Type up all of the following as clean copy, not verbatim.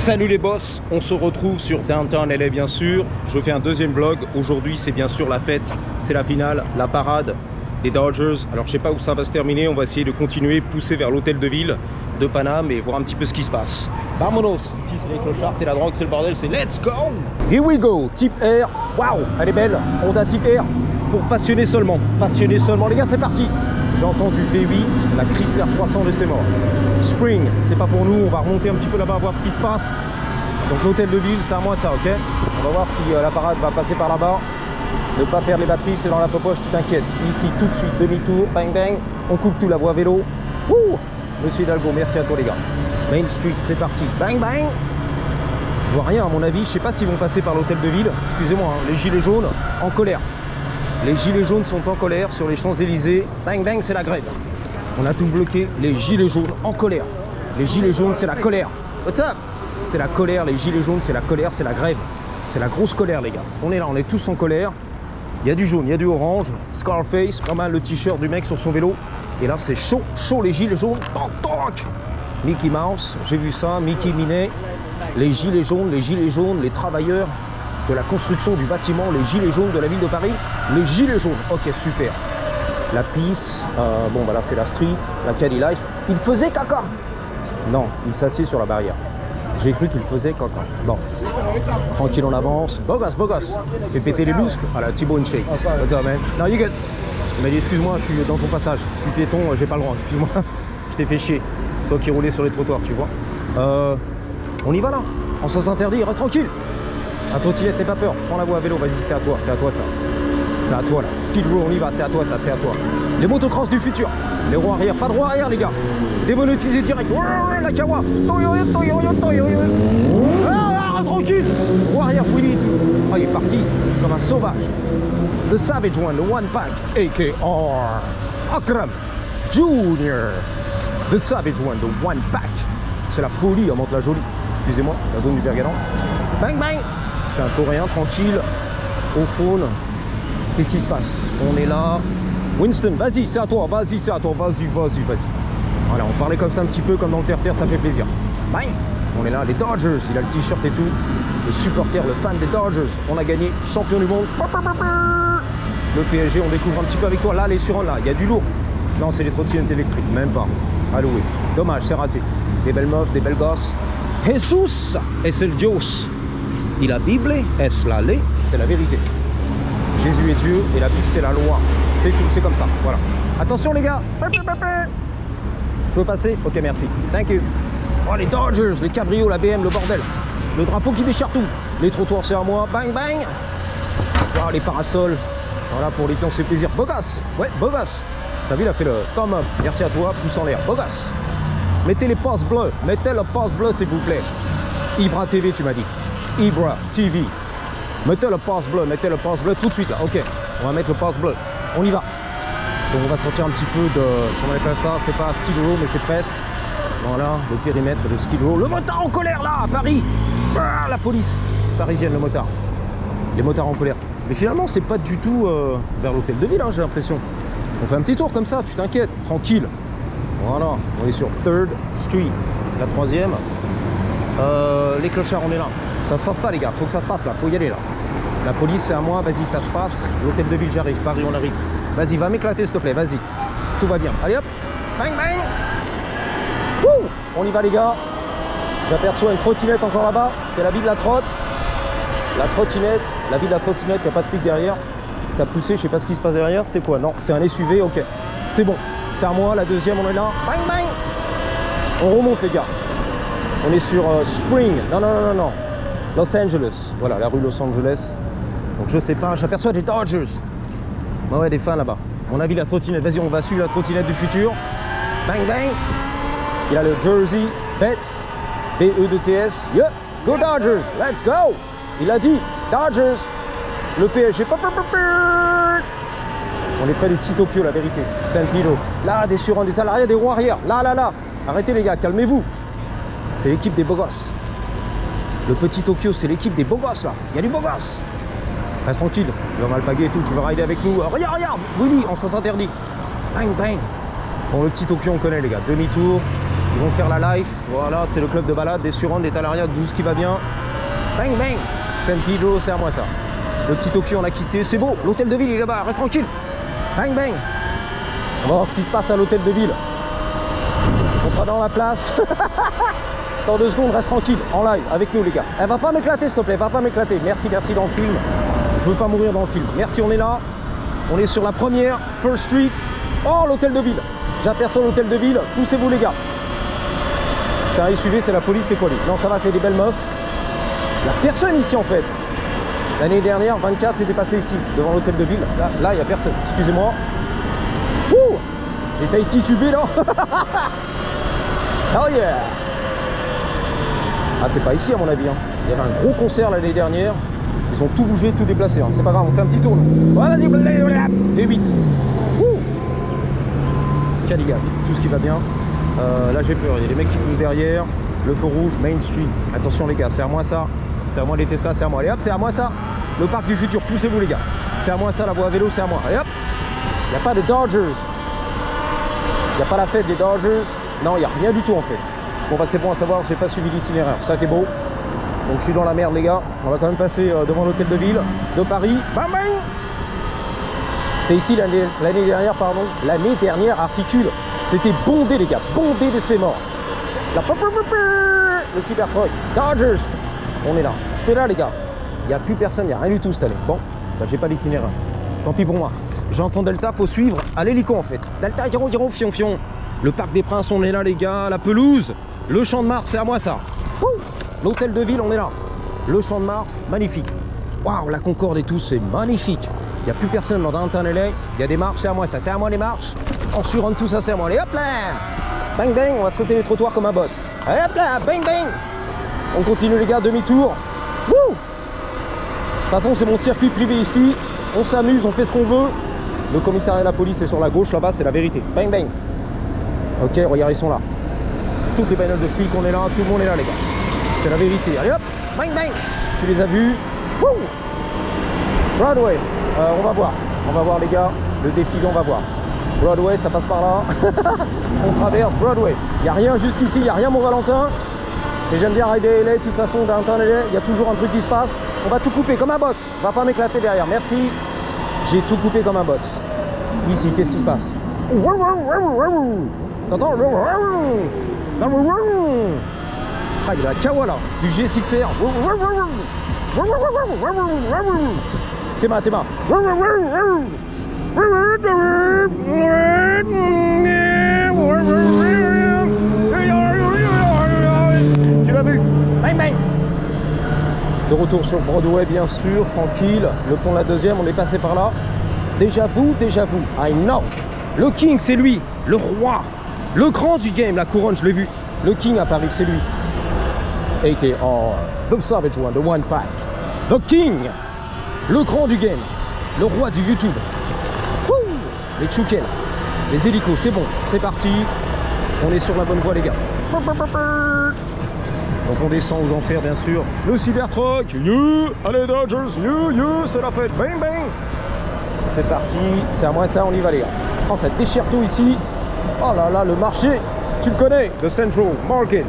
Salut les boss, on se retrouve sur Downtown LA bien sûr. Je fais un deuxième vlog. Aujourd'hui c'est bien sûr la fête, c'est la finale, la parade des Dodgers. Alors je sais pas où ça va se terminer, on va essayer de continuer, pousser vers l'hôtel de ville de Paname et voir un petit peu ce qui se passe. Vamonos. Ici c'est les clochards, c'est la drogue, c'est le bordel, c'est let's go. Here we go, Type R. Waouh, elle est belle, Honda Type R. Pour passionnés seulement les gars, c'est parti. J'entends du V8, la Chrysler 300 de ses morts. Spring, c'est pas pour nous, on va remonter un petit peu là-bas, voir ce qui se passe. Donc l'hôtel de ville, c'est à moi ça, ok. On va voir si la parade va passer par là-bas. Ne pas perdre les batteries, c'est dans la poche, tu t'inquiètes. Ici, tout de suite, demi-tour, bang bang. On coupe tout, la voie vélo. Ouh, Monsieur Hidalgo, merci à toi les gars. Main Street, c'est parti, bang bang. Je vois rien à mon avis, je sais pas s'ils vont passer par l'hôtel de ville. Excusez-moi, hein, les gilets jaunes en colère. Les gilets jaunes sont en colère sur les Champs-Élysées. Bang bang, c'est la grève. On a tout bloqué, les gilets jaunes en colère. Les gilets jaunes, c'est la colère. What's up? C'est la colère, les gilets jaunes, c'est la colère, c'est la grève. C'est la grosse colère, les gars. On est là, on est tous en colère. Il y a du jaune, il y a du orange. Scarface, pas mal le t-shirt du mec sur son vélo. Et là, c'est chaud, chaud, les gilets jaunes. Toc, toc. Mickey Mouse, j'ai vu ça. Mickey Minet. Les gilets jaunes, les travailleurs de la construction du bâtiment, les gilets jaunes de la ville de Paris. Les gilets jaunes, ok, super. La piste, bon bah là c'est la street, la Cali Life. Il faisait caca. Non, il s'assied sur la barrière. J'ai cru qu'il faisait caca. Bon, tranquille on avance. Beau gosse, beau gosse. Fais péter les muscles. Ah la T-bone shake. What's up man? No you good. Il m'a dit excuse-moi, je suis dans ton passage. Je suis piéton, j'ai pas le droit, excuse-moi. Je t'ai fait chier. Toi qui roulais sur les trottoirs, tu vois. On y va là. En sens interdit, reste tranquille. Un trottinette, n'aie pas peur. Prends la voie à vélo, vas-y, c'est à toi ça. C'est à toi là. Skid Row, on y va, c'est à toi ça, c'est à toi. Les motocross du futur. Les roues arrière, pas de roues arrière les gars. Démonétisé direct. La Kawa. Ah, tranquille. Roue arrière, Willy et tout. Oh, il est parti comme un sauvage. The Savage One, the One Pack, a.k.a. Akram Junior. The Savage One, the One Pack. C'est la folie, on monte la jolie. Excusez-moi, la zone du Bergalan. Bang bang. C'était un coréen tranquille. Au faune. Qu'est-ce qui se passe? On est là. Winston, vas-y, c'est à toi, vas-y, c'est à toi, vas-y. Voilà, on parlait comme ça un petit peu, comme dans le terre-terre, ça fait plaisir. Bang. On est là, les Dodgers, il a le t-shirt et tout. Le supporter, le fan des Dodgers. On a gagné, champion du monde. Le PSG, on découvre un petit peu avec toi. Là, les surons, là, il y a du lourd. Non, c'est les trottinettes électriques, même pas. Alloué. Dommage, c'est raté. Des belles meufs, des belles gosses. Jesus es el Dios. Et la Bible est la ley, c'est la vérité. Jésus est Dieu et la Bible c'est la loi. C'est tout, c'est comme ça. Voilà. Attention les gars. Je peux passer? Ok, merci. Thank you. Oh les Dodgers, les cabrios, la BM, le bordel. Le drapeau qui déchire tout. Les trottoirs c'est à moi. Bang bang. Oh les parasols. Voilà pour l'été on se fait plaisir. Beau gosse. Ouais, beau gosse. T'as vu, il a fait le thumb up. Merci à toi, pouce en l'air. Beau gosse. Mettez les pouces bleus. Mettez le pouce bleu s'il vous plaît. Ibra TV tu m'as dit. Ibra TV. Mettez le pouce bleu tout de suite là, ok. On va mettre le pouce bleu, on y va. Donc on va sortir un petit peu de, comment on appelle ça, c'est pas Skid Row mais c'est presque. Voilà, le périmètre de Skid Row. Le motard en colère là, à Paris. Ah, la police parisienne, le motard. Les motards en colère. Mais finalement c'est pas du tout vers l'hôtel de ville, hein, j'ai l'impression. On fait un petit tour comme ça, tu t'inquiètes, tranquille. Voilà, on est sur 3rd Street, la 3e. Les clochards, on est là. Ça se passe pas les gars, faut que ça se passe là, faut y aller là. La police c'est à moi, vas-y ça se passe. L'hôtel de ville j'arrive, Paris on arrive. Vas-y, va m'éclater s'il te plaît, vas-y. Tout va bien. Allez hop, bang bang. Wouh, on y va les gars. J'aperçois une trottinette encore là-bas, c'est la vie de la trotte. La trottinette, la vie de la trottinette, il n'y a pas de flic derrière. Ça a poussé, je sais pas ce qui se passe derrière, c'est quoi? Non, c'est un SUV, ok. C'est bon, c'est à moi, la deuxième on est là. Bang bang. On remonte les gars. On est sur Spring, non. Los Angeles, voilà la rue Los Angeles. Donc je sais pas, j'aperçois des Dodgers. Ouais, des fans là-bas. On a vu la trottinette, vas-y on va suivre la trottinette du futur. Bang bang. Il a le jersey Betts, B-E-D-T-S. Yeah, go Dodgers, let's go. Il a dit Dodgers, le PSG. On est près du petit Tokyo, la vérité. Saint-Pilo. Là, des surants, des salariés, des roues arrière. Là. Arrêtez les gars, calmez-vous. C'est l'équipe des beaux gosses. Le petit Tokyo, c'est l'équipe des beaux gosses là. Il y a du beau gosse. Reste tranquille, tu vas mal paguer et tout, tu vas rider avec nous. Regarde, Willy, en sens interdit. Bang, bang. Bon, le petit Tokyo, on connaît les gars. Demi-tour, Ils vont faire la live. Voilà, c'est le club de balade des Surandes, des Talaria, 12 qui va bien. Bang bang. San Pedro, c'est à moi ça. Le petit Tokyo, on l'a quitté. C'est beau. L'hôtel de ville, il est là-bas. Reste tranquille. Bang bang. On va voir ce qui se passe à l'hôtel de ville. On sera dans la place. Dans 2 secondes, reste tranquille. En live avec nous, les gars. Elle va pas m'éclater, s'il te plaît. Elle va pas m'éclater. Merci, merci dans le film. Je veux pas mourir dans le film. Merci, on est là. On est sur la première, First Street. Oh, l'hôtel de ville. J'aperçois l'hôtel de ville. Poussez-vous, les gars. C'est un SUV, c'est la police, c'est quoi lui? Non, ça va, c'est des belles meufs. Il n'y a personne ici, en fait. L'année dernière, 24, c'était passé ici, devant l'hôtel de ville. Là, il n'y a personne. Excusez-moi. Ouh! Et ça a été titubé, là. Oh yeah! Ah, c'est pas ici, à mon avis. Hein. Il y avait un gros concert l'année dernière. Ils ont tout bougé, tout déplacé. Hein. C'est pas grave, on fait un petit tour. Ouais, vas-y. V8. Cadillac, tout ce qui va bien. Là, j'ai peur. Il y a des mecs qui poussent derrière. Le feu rouge, Main Street. Attention, les gars, c'est à moi ça. C'est à moi les Tesla, c'est à moi. Allez hop, c'est à moi ça. Le parc du futur, poussez-vous, les gars. C'est à moi ça, la voie à vélo, c'est à moi. Allez hop. Il n'y a pas de Dodgers. Il n'y a pas la fête des Dodgers. Non, il n'y a rien du tout, en fait. Bon, bah, c'est bon à savoir, j'ai pas suivi l'itinéraire. Ça qui est beau. Donc, je suis dans la merde, les gars. On va quand même passer devant l'hôtel de ville de Paris. Bam, bam. C'était ici l'année dernière, pardon. L'année dernière, Articule. C'était bondé, les gars. Bondé de ses morts. Le Cybertruck. Dodgers. On est là. C'est là, les gars. Il n'y a plus personne, il n'y a rien du tout cette année. Bon, bah, j'ai pas l'itinéraire. Tant pis pour moi. J'entends Delta, faut suivre à l'hélico en fait. Delta, Giro, Fion, Fion. Le Parc des Princes, on est là, les gars. La pelouse. Le Champ de Mars, c'est à moi ça. L'hôtel de ville, on est là. Le Champ de Mars, magnifique. Waouh, la Concorde et tout, c'est magnifique. Il n'y a plus personne dans Downtown LA. Il y a des marches, c'est à moi ça. C'est à moi les marches. On surrentre tout ça, c'est à moi. Allez, hop là. Bang, bang. On va sauter les trottoirs comme un boss. Allez, hop là. Bang, bang. On continue, les gars. Demi-tour. Wouh. De toute façon, c'est mon circuit privé ici. On s'amuse, on fait ce qu'on veut. Le commissariat de la police est sur la gauche, là-bas, c'est la vérité. Bang, bang. Ok, regarde, ils sont là. Toutes les bagnoles de flics, on est là. Tout le monde est là, les gars. C'est la vérité. Allez, hop. Bang, bang. Tu les as vus. Wouh. Broadway. On va voir. On va voir, les gars. Le défilé, on va voir. Broadway, ça passe par là. On traverse Broadway. Il n'y a rien jusqu'ici, il n'y a rien, mon Valentin. Et j'aime bien rider LA, de toute façon, downtown LA, il y a toujours un truc qui se passe. On va tout couper comme un boss. On va pas m'éclater derrière. Merci. J'ai tout coupé comme un boss. Ici, qu'est-ce qui se passe? T'entends? Ah, il y a la Kawa là, du G6R. Théma. Tu l'as vu? Bang bang. De retour sur Broadway, bien sûr, tranquille. Le pont la deuxième, on est passé par là. Déjà vous. I know. Le King, c'est lui, le roi, le grand du game. La couronne, je l'ai vu. Le King à Paris, c'est lui. A.K.R. The Savage One, the One Pack. The King, le grand du game, le roi du YouTube. Wouh, les Chouken, les hélicos, c'est bon, c'est parti. On est sur la bonne voie, les gars. Donc on descend aux enfers, bien sûr. Le Cybertruck, allez Dodgers, c'est la fête, bang bang. C'est parti, c'est à moi ça, on y va, les gars. Oh, ça déchire tout ici. Oh là là, le marché, tu le connais, le Central Market.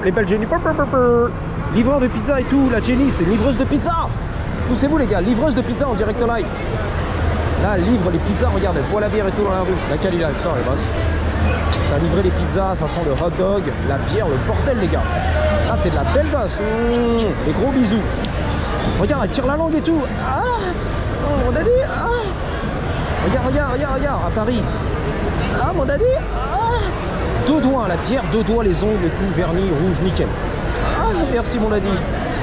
Les belles Jenny. Livreur de pizza et tout, la Jenny, c'est une livreuse de pizza. Poussez-vous, les gars, livreuse de pizza en direct live. Là, elle livre les pizzas, regardez, elle boit la bière et tout dans la rue. Laquelle il a, ça, les boss. Ça a livré les pizzas, ça sent le hot dog, la bière, le bordel, les gars. Là, c'est de la belle gosse. Des gros bisous. Regarde, elle tire la langue et tout. Ah, oh, mon daddy. Ah. Regarde, à Paris. Ah, mon daddy. Ah. 2 doigts, la bière, 2 doigts, les ongles et tout, vernis, rouge, nickel. Ah, merci, mon daddy.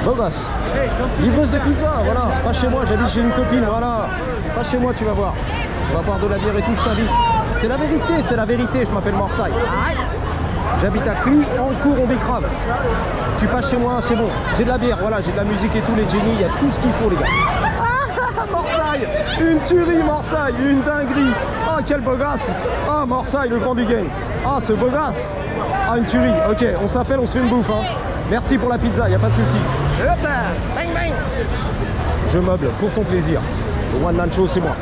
Beau gosse. Livreuse de pizza, voilà. Pas chez moi, j'habite chez une copine, voilà. Pas chez moi, tu vas voir. On va boire de la bière et tout, je t'invite. C'est la vérité, je m'appelle Marseille. J'habite à Clignancourt, on décrave. Tu passes chez moi, c'est bon. J'ai de la bière, voilà, j'ai de la musique et tout, les génies, il y a tout ce qu'il faut, les gars. Ah, Marseille, une tuerie, Marseille, une dinguerie. Ah, quel beau gosse. Ah, Marseille, le grand du game. Ah, ce beau gosse. Ah, une tuerie. Ok, on s'appelle, on se fait une bouffe. Hein. Merci pour la pizza, y a pas de souci. Et hop là, bang bang. Je meuble pour ton plaisir. Le one man show, c'est moi.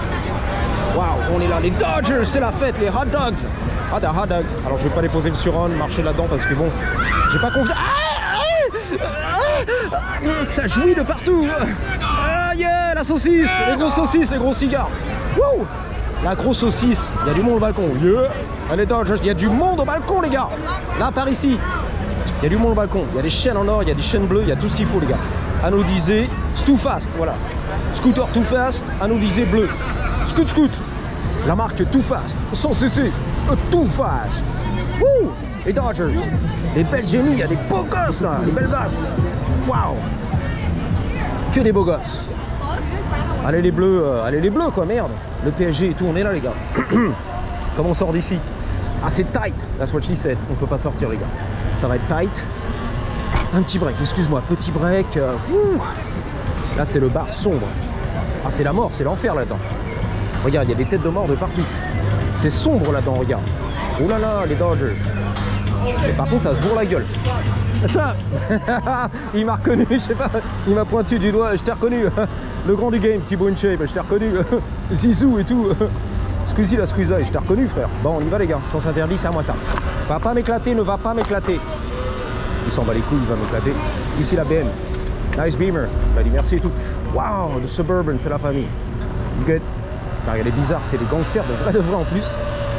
Waouh, on est là, les Dodgers, c'est la fête, les hot dogs. Ah, des hot dogs. Alors je vais pas les poser le sur-on, marcher là-dedans parce que bon, j'ai pas confiance. Ça jouit de partout. Ah yeah, la saucisse, les grosses saucisses, les gros cigares. Wouh, la grosse saucisse. Il y a du monde au balcon. Yeah. Allez, il y a du monde au balcon, les gars. Là, par ici, il y a du monde au balcon. Il y a des chaînes en or, il y a des chaînes bleues, il y a tout ce qu'il faut, les gars. Anodisé, Too Fast, voilà. Scooter Too Fast, anodisé bleu. Scoot. La marque Too Fast, sans cesser. Too Fast. Wouh, les Dodgers. Les belles génies, il y a des beaux gosses là, les belles gosses. Waouh. Que des beaux gosses. Allez les bleus quoi, merde. Le PSG et tout, on est là les gars. Comment on sort d'ici? Ah c'est tight, that's what she said. On peut pas sortir les gars. Ça va être tight. Un petit break, excuse-moi, petit break. Là c'est le bar sombre. Ah c'est la mort, c'est l'enfer là-dedans. Regarde, il y a des têtes de mort de partout. C'est sombre là-dedans, regarde. Oh là là, les Dodgers. Mais par contre, ça se bourre la gueule. Ça, il m'a reconnu, je sais pas, il m'a pointé du doigt, je t'ai reconnu. Le grand du game, Thibaut InShape, je t'ai reconnu. Zizou et tout. Squeezie la squeezie, je t'ai reconnu, frère. Bon, on y va, les gars, sans interdit, c'est à moi ça. Va pas m'éclater, ne va pas m'éclater. Il s'en bat les couilles, il va m'éclater. Ici, la BM. Nice Beamer. Il m'a dit merci et tout. Waouh, le Suburban, c'est la famille. Good. Car elle est bizarre, c'est des gangsters de vrai en plus.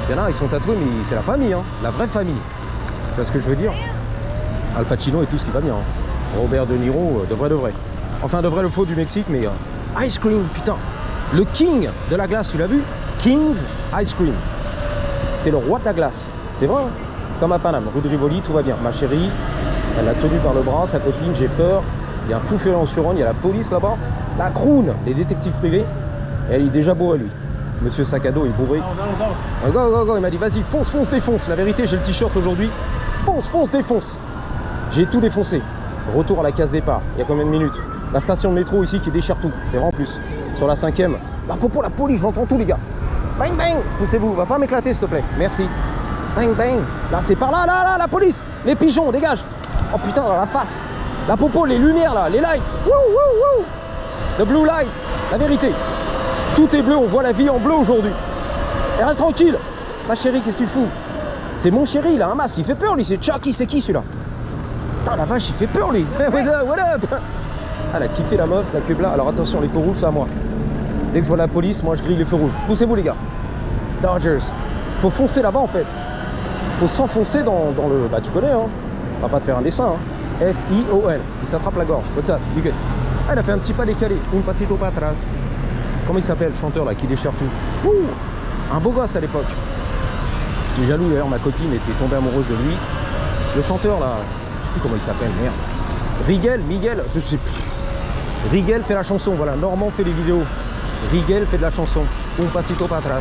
Il y en a, ils sont tatoués, mais c'est la famille, hein, la vraie famille. Tu vois ce que je veux dire? Al Pacino et tout ce qui va bien. Hein. Robert De Niro, de vrai. Enfin, de vrai le faux du Mexique, mais Ice Cream, putain. Le king de la glace, tu l'as vu? King's Ice Cream. C'était le roi de la glace. C'est vrai, hein. Comme à Paname, rue de Rivoli, tout va bien. Ma chérie, elle l'a tenue par le bras, sa copine, j'ai peur. Il y a un fou furieux en Suronne, il y a la police là-bas. La croune, les détectives privés. Et elle est déjà bourrée, lui. Monsieur Sacado est bourré. Go, il m'a dit vas-y, fonce, défonce. La vérité, j'ai le t-shirt aujourd'hui. Fonce, défonce. J'ai tout défoncé. Retour à la case départ. Il y a combien de minutes? La station de métro ici qui déchire tout. C'est vrai en plus. Sur la 5e. La popo, la police, j'entends tout, les gars. Bang, bang. Poussez-vous. Va pas m'éclater, s'il te plaît. Merci. Bang, bang. Là, c'est par là, la police. Les pigeons, dégage. Oh putain, dans la face. La popo, les lumières là, les lights. Wouh. The blue light. La vérité. Tout est bleu, on voit la vie en bleu aujourd'hui. Et reste tranquille. Ma chérie, qu'est-ce que tu fous? C'est mon chéri, il a un masque, il fait peur lui, c'est Chucky, c'est qui celui-là? Putain la vache, il fait peur lui. What up? Ah, elle a kiffé la meuf, la pub là. Alors attention, les feux rouges, c'est à moi. Dès que je vois la police, moi je grille les feux rouges. Poussez-vous les gars. Dodgers. Faut foncer là-bas en fait. Faut s'enfoncer dans le... Bah tu connais hein. On va pas te faire un dessin hein. F-I-O-N. Il s'attrape la gorge. What's up? You good? Ah, elle a fait un petit pas décalé. Un pasito para atrás. Comment il s'appelle le chanteur là qui déchire tout? Ouh, un beau gosse à l'époque. J'étais jaloux d'ailleurs, ma copine était tombée amoureuse de lui. Le chanteur là, je sais plus comment il s'appelle, merde. Miguel, je sais plus. Rigel fait la chanson, voilà. Normand fait les vidéos. Rigel fait de la chanson. Un pasito para atrás.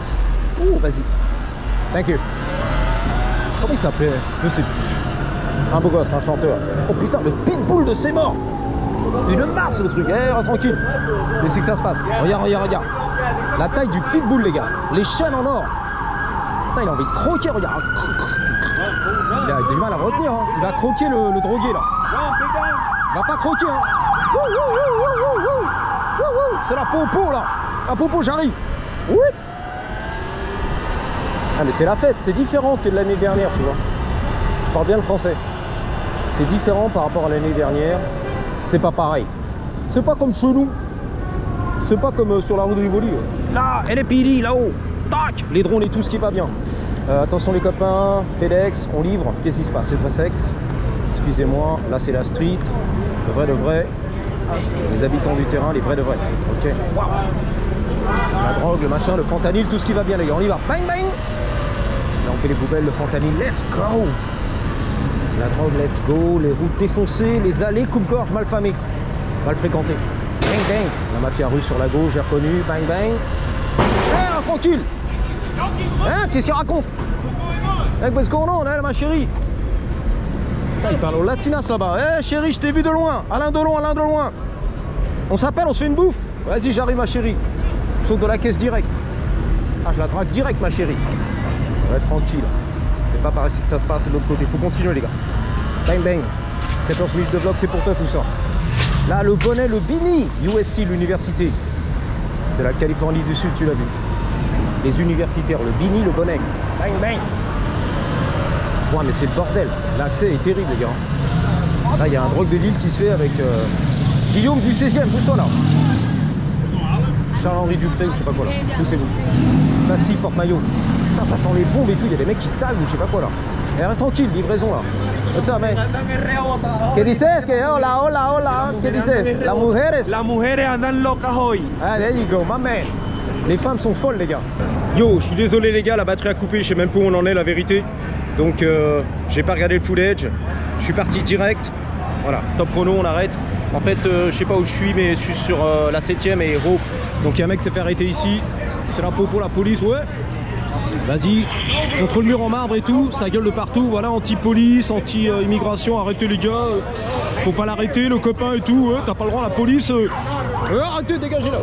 Ouh, vas-y. Thank you. Comment il s'appelait? Je sais plus. Un beau gosse, un chanteur. Oh putain, le pitbull de ses morts. Une masse le truc, reste tranquille. C'est ici que ça se passe. Regarde. La taille du pitbull les gars. Les chaînes en or. Putain, il a envie de croquer, regarde. Il a du mal à retenir, hein. Il va croquer le drogué là. Il va pas croquer hein. C'est la popo là. La popo, j'arrive. Oui. Ah mais c'est la fête, c'est différent que de l'année dernière, tu vois. Je parle bien le français. C'est différent par rapport à l'année dernière. C'est pas pareil. C'est pas comme chez nous. C'est pas comme sur la rue de Rivoli. Là, LAPD, là-haut. Tac, les drones et tout ce qui va bien. Attention les copains, FedEx, on livre. Qu'est-ce qui se passe? C'est très sexe. Excusez-moi, là c'est la street. Le vrai de vrai. Les habitants du terrain, les vrais de vrais. Ok. Wow. La drogue, le machin, le fentanyl, tout ce qui va bien les gars. On y va. Bang bang. Là on fait les poubelles, le fentanyl. Let's go. La drogue, let's go, les routes défoncées, les allées, coupe-gorge mal famées, mal fréquentées. Bang bang, la mafia russe sur la gauche, j'ai reconnu, bang bang. Eh, tranquille. Hein, qu'est-ce qu'il raconte? Hey, what's going on, hein, ma chérie? Il parle au latinas là-bas. Eh, chérie, je t'ai vu de loin, Alain Delon. On s'appelle, on se fait une bouffe? Vas-y, j'arrive, ma chérie. Je saute de la caisse direct. Ah, je la drague direct, ma chérie. Reste tranquille. C'est pas par ici que ça se passe de l'autre côté, faut continuer les gars. Bang bang. 14 minutes de vlog, c'est pour toi tout ça. Là le bonnet, le Bini, USC, l'université de la Californie du Sud, tu l'as vu. Les universitaires, le Bini, le bonnet. Bang bang. Ouais, mais c'est le bordel. L'accès est terrible, les gars. Là, il y a un drogue de Lille qui se fait avec Guillaume du 16e, pousse-toi là. Charles-Henri Dupré ou je sais pas quoi là. Poussez-vous. Classique, porte-maillot. Putain, ça sent les bombes et tout. Il y a des mecs qui taguent ou je sais pas quoi là. Et reste tranquille, livraison là. What's up, man? ¿Qué dices? Que hola, hola, hola. ¿Qué dices? Las mujeres. Las mujeres andan locas hoy. Ah, there you go, my man. Les femmes sont folles, les gars. Yo, je suis désolé, les gars, la batterie a coupé. Je sais même pas où on en est, la vérité. Donc, j'ai pas regardé le full edge. Je suis parti direct. Voilà, top chrono, on arrête. En fait, je sais pas où je suis, mais je suis sur la 7ème et Hope. Donc, il y a un mec qui s'est fait arrêter ici. C'est la peau pour la police, ouais. Vas-y, contre le mur en marbre et tout, ça gueule de partout, voilà, anti-police, anti-immigration, arrêtez les gars, faut pas l'arrêter, le copain et tout, ouais, t'as pas le droit, la police, arrêtez, dégagez là.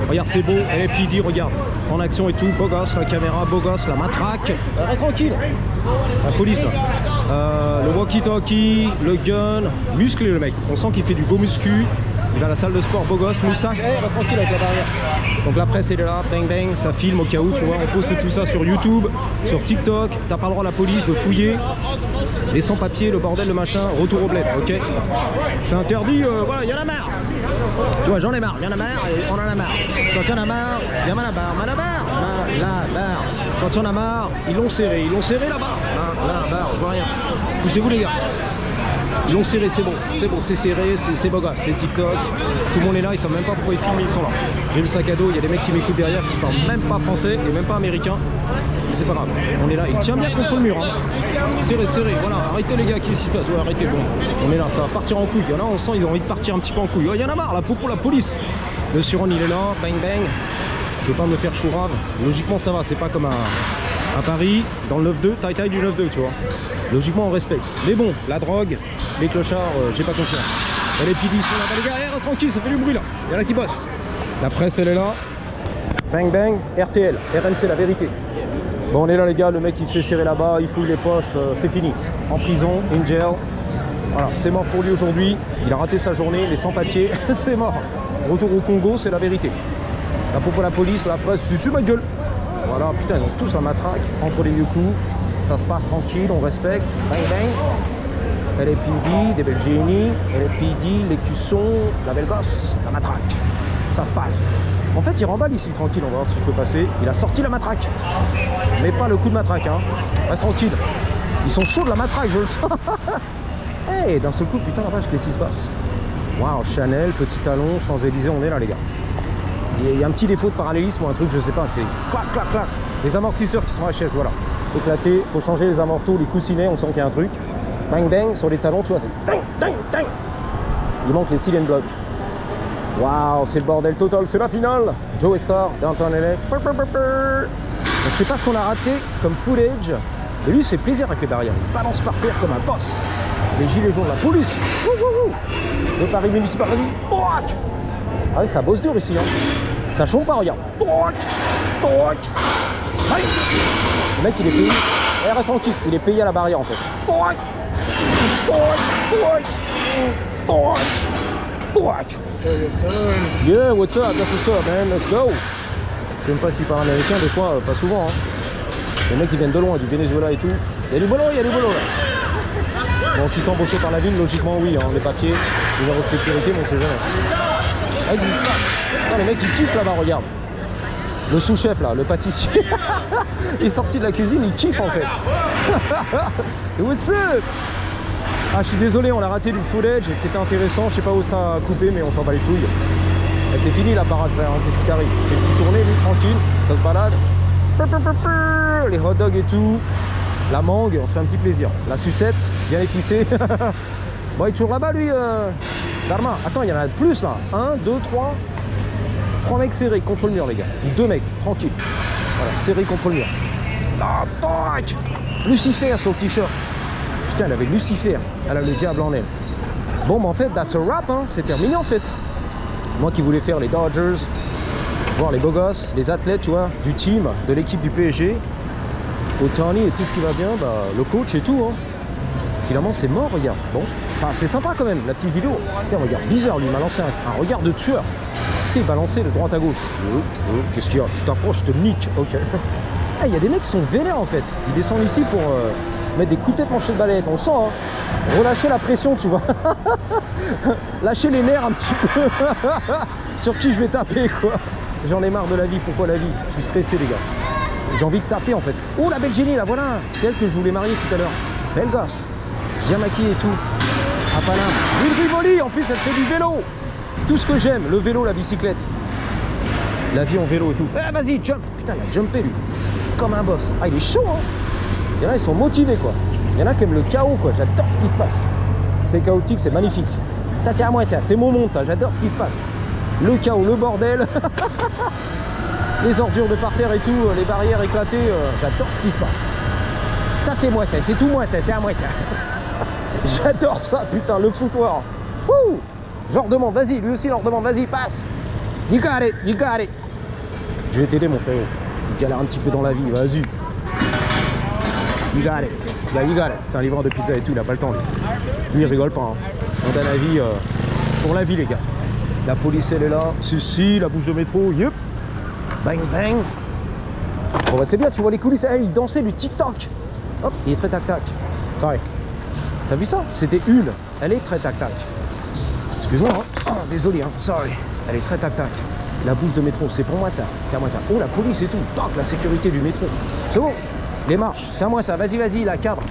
Regarde, c'est beau, LAPD, regarde, en action et tout, beau gosse, la caméra, beau gosse, la matraque, reste tranquille, la police là, le walkie-talkie, le gun, musclé le mec, on sent qu'il fait du beau muscu. Il va à la salle de sport, beau gosse, moustache, reste tranquille avec la barrière. Donc la presse elle est là, bang bang, ça filme au cas où, tu vois, on poste tout ça sur YouTube, sur TikTok, t'as pas le droit à la police de fouiller, les sans-papiers, le bordel, le machin, retour au bled, ok. C'est interdit, voilà, y'en a marre. Tu vois, j'en ai marre, y'en a marre et on en a marre. Quand y'en a marre, y'a Malabar, Malabar. Quand y'en a marre, ils l'ont serré là-bas, là, je vois rien. Poussez-vous les gars. Ils l'ont serré, c'est bon, c'est serré, c'est beau gosse, c'est TikTok, tout le monde est là, ils savent même pas pourquoi ils filment, ils sont là. J'ai le sac à dos, il y a des mecs qui m'écoutent derrière qui parlent même pas français et même pas américain, mais c'est pas grave, on est là, il tient bien contre le mur, hein. Serré, voilà, arrêtez les gars, qu'est-ce qui se passe, ouais, arrêtez, bon, on est là, ça va partir en couille, il y en a, on sent, ils ont envie de partir un petit peu en couille, il y en a marre, la peau pour la police, le Suron il est là, bang bang, je veux pas me faire chourave, logiquement ça va, c'est pas comme à Paris, dans le 9-2, taille du 9-2, tu vois. Logiquement, on respecte. Mais bon, la drogue, les clochards, j'ai pas confiance. Et les PDs sont là-bas, les gars, reste tranquille, ça fait du bruit là. Il y en a qui bossent. La presse, elle est là. Bang bang, RTL, RMC, la vérité. Bon, on est là, les gars, le mec il se fait serrer là-bas, il fouille les poches, c'est fini. En prison, in jail. Voilà, c'est mort pour lui aujourd'hui. Il a raté sa journée, les sans-papiers, c'est mort. Retour au Congo, c'est la vérité. La peau pour la police, la presse, c'est ma gueule. Voilà, putain, ils ont tous la matraque entre les vieux coups. Ça se passe tranquille, on respecte. Bang bang. LAPD, des belles génies. LAPD, les cuissons, la belle gosse, la matraque. Ça se passe. En fait, il remballe ici, tranquille, on va voir si je peux passer. Il a sorti la matraque. Mais pas le coup de matraque, hein. Reste tranquille. Ils sont chauds de la matraque, je le sens. Hey, d'un seul coup, putain, la vache, qu'est-ce qui se passe? Waouh, Chanel, petit talon, Champs-Élysées, on est là, les gars. Il y a un petit défaut de parallélisme ou un truc, je sais pas, c'est clac, clac, clac. Les amortisseurs qui sont HS, voilà. Éclaté, faut changer les amortos, les coussinets, on sent qu'il y a un truc. Bang bang, sur les talons, tu vois, c'est ding, ding, ding. Il manque les cylindres blocs. Waouh, c'est le bordel total, c'est la finale. Joe Star, Downtown LA. Donc je sais pas ce qu'on a raté comme footage. Et lui, il se fait plaisir avec les barrières. Il balance par terre comme un boss. Les gilets jaunes, la police. Le Paris municipal, vas-y. Ah oui, ça bosse dur ici, hein. Ça chompe pas, regarde. Allez. Le mec, il est payé. Eh, reste tranquille, il est payé à la barrière, en fait. Yeah, what's up, that's what's up, man, let's go. Je sais même pas s'il parle américain, des fois, pas souvent, hein. Les mecs, ils viennent de loin, du Venezuela et tout. Il y a du boulot, là. Bon, s'ils sont embauchés par la ville, logiquement, oui, hein. Les papiers, numéro de sécurité, mais on sait jamais. Ah, les mecs ils kiffent là-bas, regarde. Le sous-chef là, le pâtissier. Il est sorti de la cuisine, il kiffe en fait. What's up? Ah, je suis désolé, on a raté du footage qui était intéressant. Je sais pas où ça a coupé, mais on s'en bat les couilles. Et c'est fini la parade, frère. Qu'est-ce qui t'arrive? Fait une petite tournée, lui, tranquille. Ça se balade. Les hot dogs et tout. La mangue, on se fait un petit plaisir. La sucette, bien épicée. Bon, il est toujours là-bas, lui. Dharma. Attends, il y en a plus là. 1, 2, 3. 3 mecs serrés contre le mur, les gars. 2 mecs, tranquille. Voilà, serrés contre le mur. Ah, tac. Lucifer sur le t-shirt. Putain, elle avait Lucifer. Elle a le diable en elle. Bon, mais en fait, that's a wrap, hein. C'est terminé en fait. Moi qui voulais faire les Dodgers, voir les beaux gosses, les athlètes, tu vois, du team, de l'équipe du PSG, Otani et tout ce qui va bien, bah, le coach et tout, hein. Finalement, c'est mort, regarde. Bon, enfin, c'est sympa quand même, la petite vidéo. Tiens, regarde, bizarre, lui, il m'a lancé un regard de tueur. Tu sais, il balançait de droite à gauche. Qu'est-ce qu'il y a? Tu t'approches, je te nique. Ok. Ah, il y a des mecs qui sont vénères en fait. Ils descendent ici pour mettre des coups de tête manchés de balayette. On sent, hein. Relâcher la pression, tu vois. Lâcher les nerfs un petit peu. Sur qui je vais taper, quoi. J'en ai marre de la vie. Pourquoi la vie? Je suis stressé, les gars. J'ai envie de taper, en fait. Oh, la belle Jenny, là, voilà. C'est elle que je voulais marier tout à l'heure. Belle gosse. Bien maquillée et tout. À Paname. Une Rivoli, en plus, elle fait du vélo. Tout ce que j'aime. Le vélo, la bicyclette. La vie en vélo et tout. Eh, vas-y, jump. Putain, il a jumpé, lui. Comme un boss. Ah, il est chaud, hein. Il y en a, ils sont motivés, quoi. Il y en a qui aiment le chaos, quoi. J'adore ce qui se passe. C'est chaotique, c'est magnifique. Ça, c'est à moi, tiens. C'est mon monde, ça. J'adore ce qui se passe. Le chaos, le bordel. Les ordures de par terre et tout, les barrières éclatées. J'adore ce qui se passe. Ça, c'est moi, ça. C'est tout moi, ça. C'est à moi, ça. J'adore ça, putain. Le foutoir. Wouh. Je leur demande, vas-y. Lui aussi, leur demande, vas-y, passe. You got it, you got it. Je vais t'aider, mon frère. Il galère un petit peu dans la vie, vas-y. You got it. Yeah, you got it. C'est un livreur de pizza et tout, il a pas le temps. Lui, il rigole pas. Hein. On donne la vie pour la vie, les gars. La police, elle est là. Si, la bouche de métro, yep. Bang, bang. Bon, bah, c'est bien, tu vois les coulisses. Hey, il dansait du TikTok. Hop, il est très tac-tac. Sorry. T'as vu ça? C'était une. Elle est très tac-tac. Excuse-moi, hein. Oh, désolé, hein. Sorry. Elle est très tac-tac. La bouche de métro, c'est pour moi ça. C'est à moi ça. Oh, la police et tout. Toc, la sécurité du métro. C'est bon. Les marches, c'est à moi ça. Vas-y, vas-y, la cadre.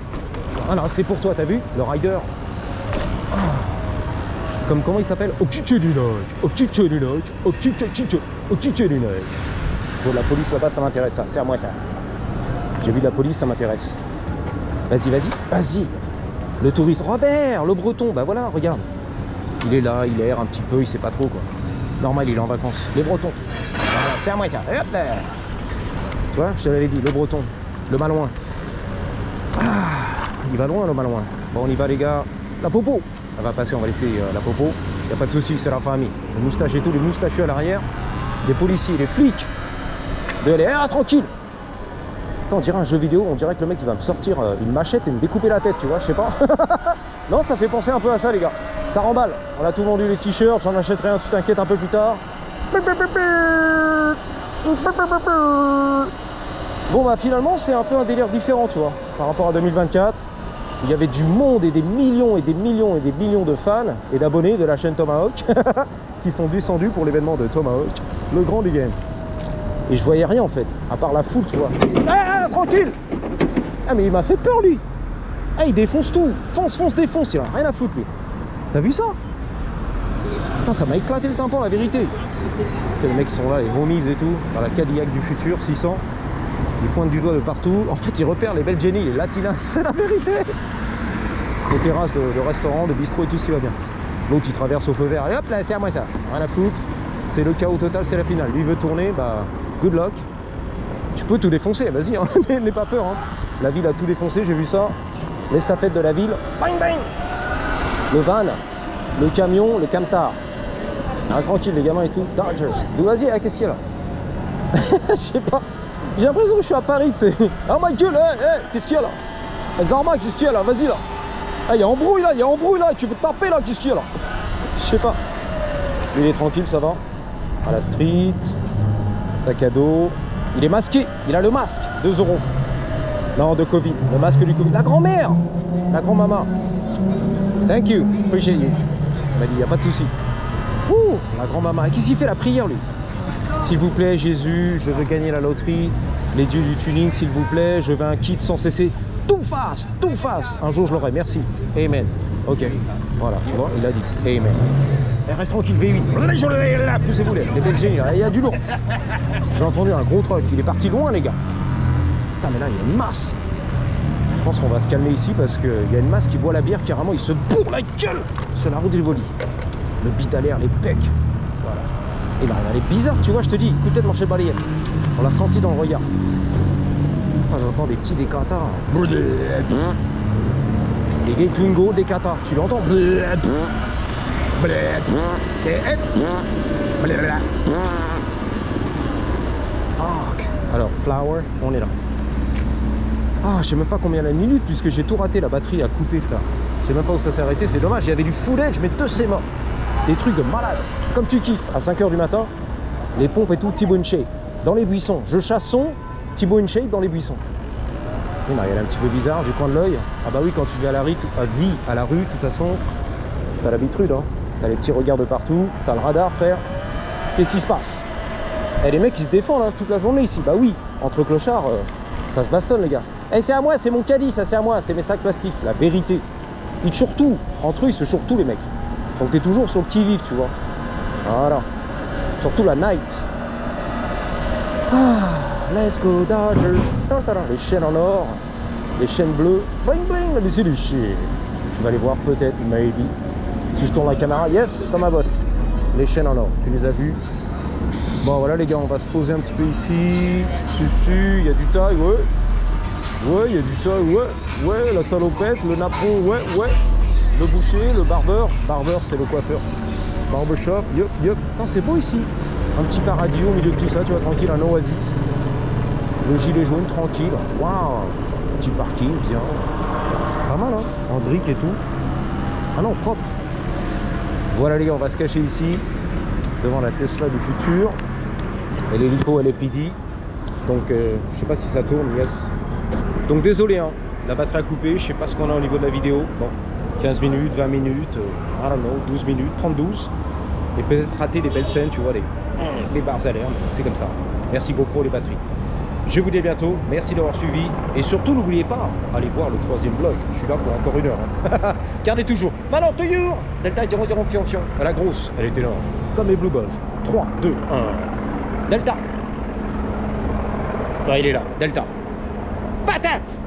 Ah non, c'est pour toi, t'as vu? Le rider. Oh. Comme comment il s'appelle? Oh, la police là-bas, ça m'intéresse ça. C'est à moi ça. J'ai vu la police, ça m'intéresse. Vas-y, vas-y, vas-y. Le touriste. Robert, le breton. Bah voilà, regarde. Il est là, il erre un petit peu, il sait pas trop quoi. Normal, il est en vacances. Les Bretons. Voilà, c'est à moi, tiens. Hop là. Tu vois, je te l'avais dit, le Breton. Le Malouin. Ah, il va loin, le Malouin. Bon, on y va, les gars. La popo. Elle va passer, on va laisser la popo. Il n'y a pas de souci, c'est la famille. Les moustaches et tout, les moustachus à l'arrière. Des policiers, des flics. De aller, tranquille. Attends, on dirait un jeu vidéo. On dirait que le mec, il va me sortir une machette et me découper la tête, tu vois, je sais pas. Non, ça fait penser un peu à ça, les gars. Ça remballe. On a tout vendu les t-shirts, j'en achèterai un, tu t'inquiètes, un peu plus tard. Bon bah finalement c'est un peu un délire différent, tu vois, par rapport à 2024. Il y avait du monde et des millions et des millions et des millions de fans et d'abonnés de la chaîne Tomahawk qui sont descendus pour l'événement de Tomahawk, le grand du game. Et je voyais rien en fait, à part la foule, tu vois. Ah, tranquille. Ah mais il m'a fait peur lui. Ah, il défonce tout, fonce, défonce, il a rien à foutre lui. T'as vu ça? Putain, ça m'a éclaté le tympan, la vérité. Les mecs sont là, les homies et tout, dans la Cadillac du futur, 600. Ils pointent du doigt de partout. En fait, ils repèrent les belles Jenny, les latinas, c'est la vérité. Les terrasses de restaurants, de bistrot et tout ce qui va bien. L'autre, il traverse au feu vert. Et hop là, c'est à moi ça. Rien à foutre. C'est le chaos total, c'est la finale. Lui, il veut tourner, bah, good luck. Tu peux tout défoncer, vas-y, hein. N'aie pas peur. Hein. La ville a tout défoncé, j'ai vu ça. L'estafette de la ville. Bang, bang. Le van, le camion, le camtar. Ah, tranquille, les gamins et tout. Dodgers. Vas-y, qu'est-ce qu'il y a là? Je sais pas. J'ai l'impression que je suis à Paris, tu sais. Oh my gueule, qu'est-ce qu'il y a là? Zarma, qu'est-ce qu'il y a là? Vas-y là. Ah, il y a embrouille là, tu peux taper là, qu'est-ce qu'il y a là? Je sais pas. Il est tranquille, ça va. À la street, sac à dos. Il est masqué, il a le masque, 2 €. Non, de Covid, le masque du Covid. La grand-mère, la grand-maman. Thank you, appreciate you. Il m'a dit, il n'y a pas de souci. Ouh, la grand-maman. Qu'est-ce qu'il fait la prière lui? S'il vous plaît, Jésus, je veux gagner la loterie. Les dieux du tuning, s'il vous plaît, je veux un kit sans cesser. Tout fast, tout fast. Un jour, je l'aurai, merci. Amen. Ok, voilà, tu vois, il a dit. Amen. Et reste tranquille, V8. Poussez-vous, les Belgiens, il y a du lourd. J'ai entendu un gros truc. Il est parti loin, les gars. Putain, mais là, il y a une masse. Je pense qu'on va se calmer ici parce qu'il y a une masse qui boit la bière. Carrément, il se bourre la gueule sur la route de Rivoli. Le bit à l'air, les pecs. Voilà. Et là, elle est bizarre, tu vois, je te dis. Coup de tête, manché de balayette. On l'a senti dans le regard. Ah, j'entends des petits décata. Les vieilles Twingo décata. Tu l'entends? Alors, Flower, on est là. Ah, je sais même pas combien la minute puisque j'ai tout raté, la batterie a coupé, frère. Je sais même pas où ça s'est arrêté, c'est dommage. Il y avait du full edge, mais deux c'est mort. Des trucs de malade. Comme tu kiffes, à 5 h du matin, les pompes et tout, T-bone shake. Dans les buissons, je chasse son, Thibaut InShape dans les buissons. Oui, non, il est un petit peu bizarre du coin de l'œil. Ah bah oui, quand tu vis à la rue, de toute façon, t'as l'habitude, hein. T'as les petits regards de partout, t'as le radar, frère. Qu'est-ce qui se passe? Et les mecs, ils se défendent hein, toute la journée ici. Bah oui, entre clochards, ça se bastonne, les gars. Eh, c'est à moi, c'est mon caddie, ça c'est à moi, c'est mes sacs plastiques. La vérité. Ils te chourent tout. Entre eux, ils se chourent tout, les mecs. Donc t'es toujours sur le qui-vive, tu vois. Voilà. Surtout la night. Ah, let's go Dodgers. Les chaînes en or, les chaînes bleues. Bling bling, mais c'est du shit. Tu vas les voir peut-être, maybe. Si je tourne la caméra, yes, comme un boss. Les chaînes en or, tu les as vues. Bon voilà les gars, on va se poser un petit peu ici. Il y a du taille, ouais. Ouais, il y a du taille, ouais. Ouais, la salopette, le napperon, ouais, ouais. Le boucher, le barbeur. Barbeur, c'est le coiffeur. Barbershop, yup, yup. Attends, c'est beau ici. Un petit paradis au milieu de tout ça, tu vois, tranquille, un oasis. Le gilet jaune, tranquille. Waouh. Petit parking, bien. Pas mal, hein. En briques et tout. Ah non, propre. Voilà les gars, on va se cacher ici. Devant la Tesla du futur. Et l'hélico LPD. Donc, je sais pas si ça tourne, yes. Donc, désolé, hein. La batterie a coupé. Je sais pas ce qu'on a au niveau de la vidéo. Bon, 15 minutes, 20 minutes, I don't know, 12 minutes, 32. Et peut-être rater des belles scènes, tu vois, les barres à l'air. C'est comme ça. Merci GoPro, les batteries. Je vous dis à bientôt. Merci d'avoir suivi. Et surtout, n'oubliez pas, allez voir le 3e vlog. Je suis là pour encore 1 heure. Hein. Gardez toujours. Maintenant, toujours Delta 0, fion, fion. La grosse, elle est énorme. Comme les Blue Balls. 3, 2, 1. Delta. Ah, il est là. Delta. Patate.